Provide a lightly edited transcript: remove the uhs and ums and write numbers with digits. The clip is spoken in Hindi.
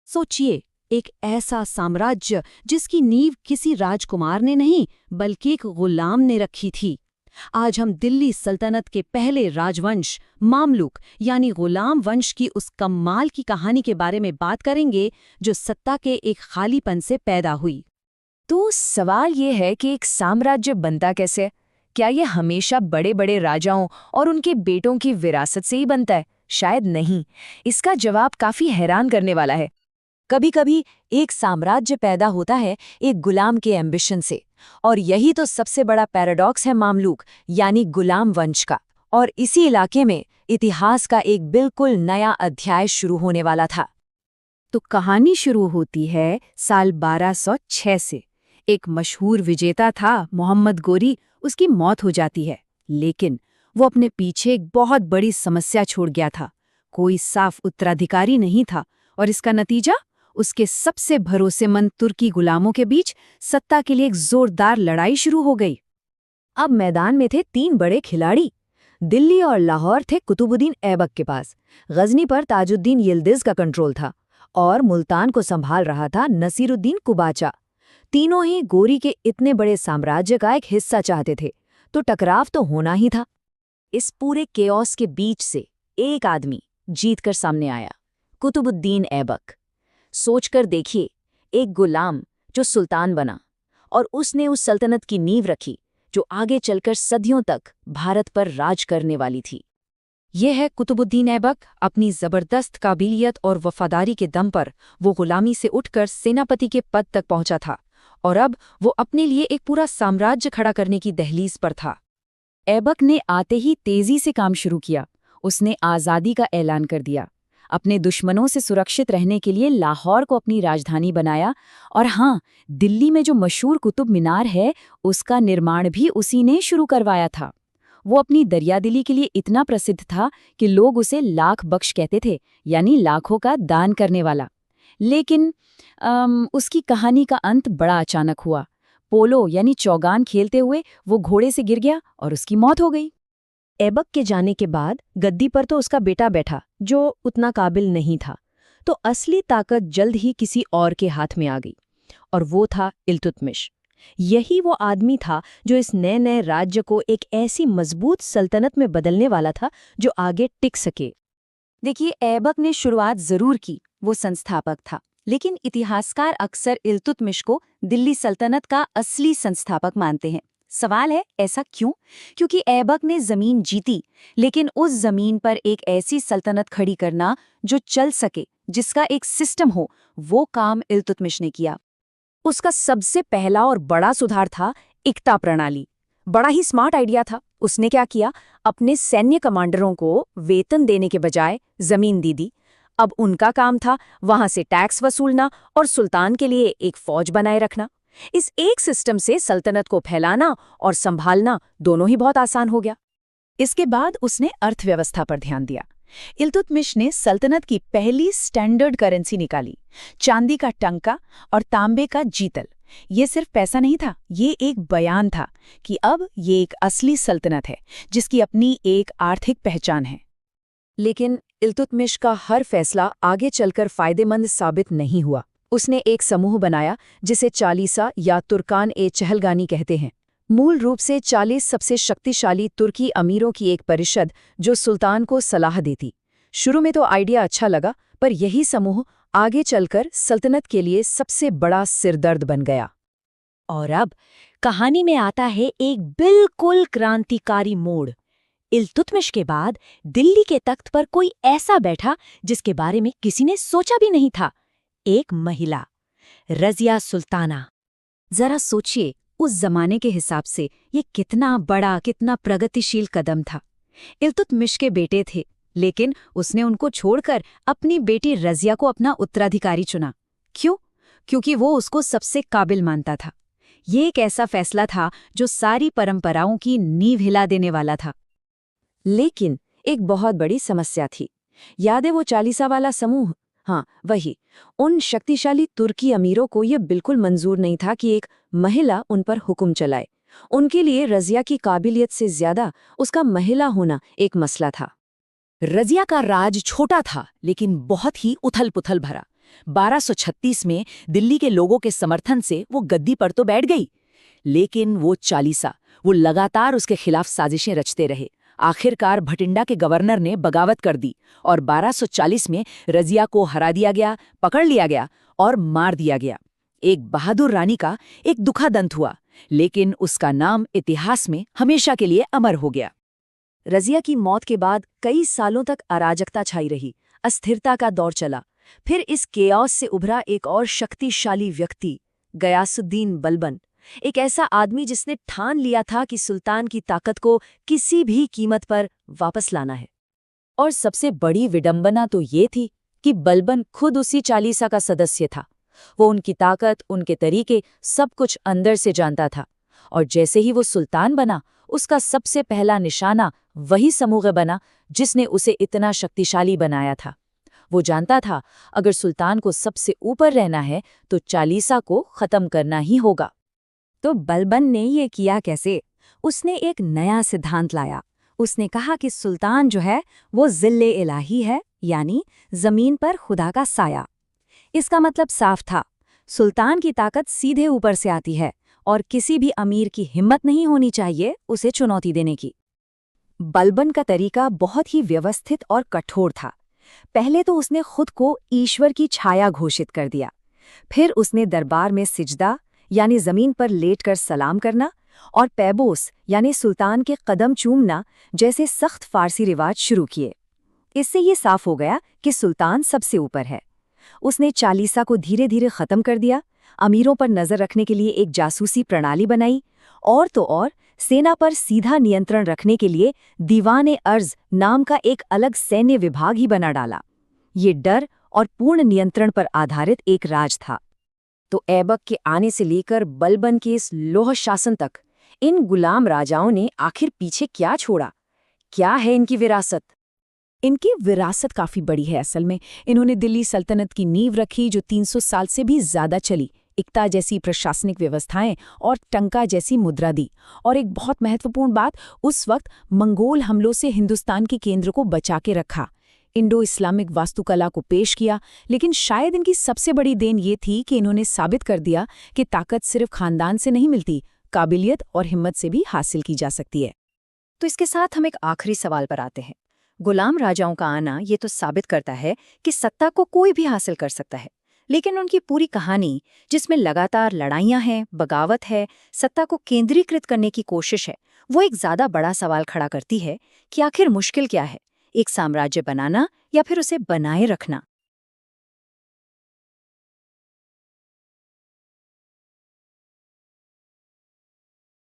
सोचिए, एक ऐसा साम्राज्य जिसकी नींव किसी राजकुमार ने नहीं बल्कि एक गुलाम ने रखी थी। आज हम दिल्ली सल्तनत के पहले राजवंश मामलुक यानी गुलाम वंश की उस कमाल की कहानी के बारे में बात करेंगे जो सत्ता के एक खालीपन से पैदा हुई। तो सवाल ये है कि एक साम्राज्य बनता कैसे? क्या ये हमेशा बड़े बड़े राजाओं और उनके बेटों की विरासत से ही बनता है? शायद नहीं। इसका जवाब काफी हैरान करने वाला है। कभी कभी एक साम्राज्य पैदा होता है एक गुलाम के एम्बिशन से, और यही तो सबसे बड़ा पैराडॉक्स है मामलुक यानी गुलाम वंश का। और इसी इलाके में इतिहास का एक बिल्कुल नया अध्याय शुरू होने वाला था। तो कहानी शुरू होती है साल 1206 से। एक मशहूर विजेता था मोहम्मद गोरी, उसकी मौत हो जाती है। लेकिन वो अपने पीछे एक बहुत बड़ी समस्या छोड़ गया था। कोई साफ उत्तराधिकारी नहीं था, और इसका नतीजा उसके सबसे भरोसेमंद तुर्की गुलामों के बीच सत्ता के लिए एक जोरदार लड़ाई शुरू हो गई। अब मैदान में थे 3 बड़े खिलाड़ी। दिल्ली और लाहौर थे कुतुबुद्दीन ऐबक के पास, गजनी पर ताजुद्दीन यिल्दिज का कंट्रोल था, और मुल्तान को संभाल रहा था नसीरुद्दीन कुबाचा। तीनों ही गोरी के इतने बड़े साम्राज्य का एक हिस्सा चाहते थे, तो टकराव तो होना ही था। इस पूरे केओस के बीच से एक आदमी जीतकर सामने आया, कुतुबुद्दीन ऐबक। सोचकर देखिए, एक गुलाम जो सुल्तान बना, और उसने उस सल्तनत की नींव रखी जो आगे चलकर सदियों तक भारत पर राज करने वाली थी। यह है कुतुबुद्दीन ऐबक। अपनी जबरदस्त काबिलियत और वफादारी के दम पर वो गुलामी से उठकर सेनापति के पद तक पहुंचा था, और अब वो अपने लिए एक पूरा साम्राज्य खड़ा करने की दहलीज पर था। ऐबक ने आते ही तेजी से काम शुरू किया। उसने आज़ादी का ऐलान कर दिया, अपने दुश्मनों से सुरक्षित रहने के लिए लाहौर को अपनी राजधानी बनाया, और हाँ, दिल्ली में जो मशहूर कुतुब मीनार है उसका निर्माण भी उसी ने शुरू करवाया था। वो अपनी दरियादिली के लिए इतना प्रसिद्ध था कि लोग उसे लाख बख्श कहते थे, यानी लाखों का दान करने वाला। लेकिन उसकी कहानी का अंत बड़ा अचानक हुआ। पोलो यानी चौगान खेलते हुए वो घोड़े से गिर गया और उसकी मौत हो गई। ऐबक के जाने के बाद गद्दी पर तो उसका बेटा बैठा जो उतना काबिल नहीं था, तो असली ताकत जल्द ही किसी और के हाथ में आ गई, और वो था इल्तुतमिश। यही वो आदमी था जो इस नए नए राज्य को एक ऐसी मजबूत सल्तनत में बदलने वाला था जो आगे टिक सके। देखिए, ऐबक ने शुरुआत जरूर की, वो संस्थापक था, लेकिन इतिहासकार अक्सर इल्तुतमिश को दिल्ली सल्तनत का असली संस्थापक मानते हैं। सवाल है, ऐसा क्यों? क्योंकि ऐबक ने जमीन जीती, लेकिन उस जमीन पर एक ऐसी सल्तनत खड़ी करना जो चल सके, जिसका एक सिस्टम हो, वो काम इल्तुतमिश ने किया। उसका सबसे पहला और बड़ा सुधार था इक्ता प्रणाली। बड़ा ही स्मार्ट आइडिया था। उसने क्या किया, अपने सैन्य कमांडरों को वेतन देने के बजाय जमीन दे दी। अब उनका काम था वहां से टैक्स वसूलना और सुल्तान के लिए एक फौज बनाए रखना। इस एक सिस्टम से सल्तनत को फैलाना और संभालना दोनों ही बहुत आसान हो गया। इसके बाद उसने अर्थव्यवस्था पर ध्यान दिया। इल्तुतमिश ने सल्तनत की पहली स्टैंडर्ड करेंसी निकाली, चांदी का टंका और तांबे का जीतल। ये सिर्फ पैसा नहीं था, ये एक बयान था कि अब ये एक असली सल्तनत है जिसकी अपनी एक आर्थिक पहचान है। लेकिन इल्तुतमिश का हर फैसला आगे चलकर फायदेमंद साबित नहीं हुआ। उसने एक समूह बनाया जिसे चालीसा या तुर्कान-ए-चहलगानी कहते हैं। मूल रूप से 40 सबसे शक्तिशाली तुर्की अमीरों की एक परिषद जो सुल्तान को सलाह देती। शुरू में तो आइडिया अच्छा लगा, पर यही समूह आगे चलकर सल्तनत के लिए सबसे बड़ा सिरदर्द बन गया। और अब कहानी में आता है एक बिल्कुल क्रांतिकारी मोड़। इल्तुतमिश के बाद दिल्ली के तख्त पर कोई ऐसा बैठा जिसके बारे में किसी ने सोचा भी नहीं था। एक महिला, रज़िया सुल्ताना। जरा सोचिए, उस जमाने के हिसाब से ये कितना बड़ा, कितना प्रगतिशील कदम था। इल्तुतमिश के बेटे थे, लेकिन उसने उनको छोड़कर अपनी बेटी रज़िया को अपना उत्तराधिकारी चुना। क्यों? क्योंकि वो उसको सबसे काबिल मानता था। ये एक ऐसा फैसला था जो सारी परंपराओं की नींव हिला देने वाला था। लेकिन एक बहुत बड़ी समस्या थी। याद है वो चालीसा वाला समूह? हाँ, वही। उन शक्तिशाली तुर्की अमीरों को यह बिल्कुल मंजूर नहीं था कि एक महिला उन पर हुक्म चलाए। उनके लिए रज़िया की काबिलियत से ज्यादा उसका महिला होना एक मसला था। रजिया का राज छोटा था लेकिन बहुत ही उथल-पुथल भरा। 1236 में दिल्ली के लोगों के समर्थन से वो गद्दी पर तो बैठ गई, लेकिन वो लगातार उसके खिलाफ साजिशें रचते रहे। आखिरकार भटिंडा के गवर्नर ने बगावत कर दी और 1240 में रजिया को हरा दिया गया, पकड़ लिया गया और मार दिया गया। एक बहादुर रानी का एक दुखद अंत हुआ, लेकिन उसका नाम इतिहास में हमेशा के लिए अमर हो गया। रजिया की मौत के बाद कई सालों तक अराजकता छाई रही, अस्थिरता का दौर चला। फिर इस केओस से उभरा एक और शक्तिशाली व्यक्ति, गयासुद्दीन बलबन, एक ऐसा आदमी जिसने ठान लिया था कि सुल्तान की ताकत को किसी भी कीमत पर वापस लाना है। और सबसे बड़ी विडंबना तो ये थी कि बलबन खुद उसी चालीसा का सदस्य था। वो उनकी ताकत, उनके तरीके, सब कुछ अंदर से जानता था। और जैसे ही वो सुल्तान बना, उसका सबसे पहला निशाना वही समूह बना जिसने उसे इतना शक्तिशाली बनाया था। वो जानता था अगर सुल्तान को सबसे ऊपर रहना है तो चालीसा को खत्म करना ही होगा। तो बलबन ने ये किया कैसे? उसने एक नया सिद्धांत लाया। उसने कहा कि सुल्तान जो है वो ज़िल्ले इलाही है, यानी जमीन पर खुदा का साया। इसका मतलब साफ था, सुल्तान की ताकत सीधे ऊपर से आती है और किसी भी अमीर की हिम्मत नहीं होनी चाहिए उसे चुनौती देने की। बलबन का तरीका बहुत ही व्यवस्थित और कठोर था। पहले तो उसने खुद को ईश्वर की छाया घोषित कर दिया। फिर उसने दरबार में सिजदा यानी जमीन पर लेटकर सलाम करना और पैबोस यानी सुल्तान के कदम चूमना जैसे सख्त फारसी रिवाज शुरू किए। इससे ये साफ हो गया कि सुल्तान सबसे ऊपर है। उसने चालीसा को धीरे धीरे खत्म कर दिया, अमीरों पर नजर रखने के लिए एक जासूसी प्रणाली बनाई, और तो और सेना पर सीधा नियंत्रण रखने के लिए दीवान-ए-अर्ज नाम का एक अलग सैन्य विभाग ही बना डाला। ये डर और पूर्ण नियंत्रण पर आधारित एक राज था। तो ऐबक के आने से लेकर बलबन के इस लौह शासन तक इन गुलाम राजाओं ने आखिर पीछे क्या छोड़ा? क्या है इनकी विरासत? इनकी विरासत काफी बड़ी है। असल में इन्होंने दिल्ली सल्तनत की नींव रखी जो 300 साल से भी ज्यादा चली। इक्ता जैसी प्रशासनिक व्यवस्थाएं और टंका जैसी मुद्रा दी। और एक बहुत महत्वपूर्ण बात, उस वक्त मंगोल हमलों से हिंदुस्तान के केंद्र को बचा के रखा। इंडो इस्लामिक वास्तुकला को पेश किया। लेकिन शायद इनकी सबसे बड़ी देन ये थी कि इन्होंने साबित कर दिया कि ताकत सिर्फ खानदान से नहीं मिलती, काबिलियत और हिम्मत से भी हासिल की जा सकती है। तो इसके साथ हम एक आखिरी सवाल पर आते हैं। गुलाम राजाओं का आना ये तो साबित करता है कि सत्ता को कोई भी हासिल कर सकता है, लेकिन उनकी पूरी कहानी, जिसमें लगातार लड़ाइयां हैं, बगावत है, सत्ता को केंद्रीकृत करने की कोशिश है, वो एक ज्यादा बड़ा सवाल खड़ा करती है कि आखिर मुश्किल क्या है, एक साम्राज्य बनाना या फिर उसे बनाए रखना।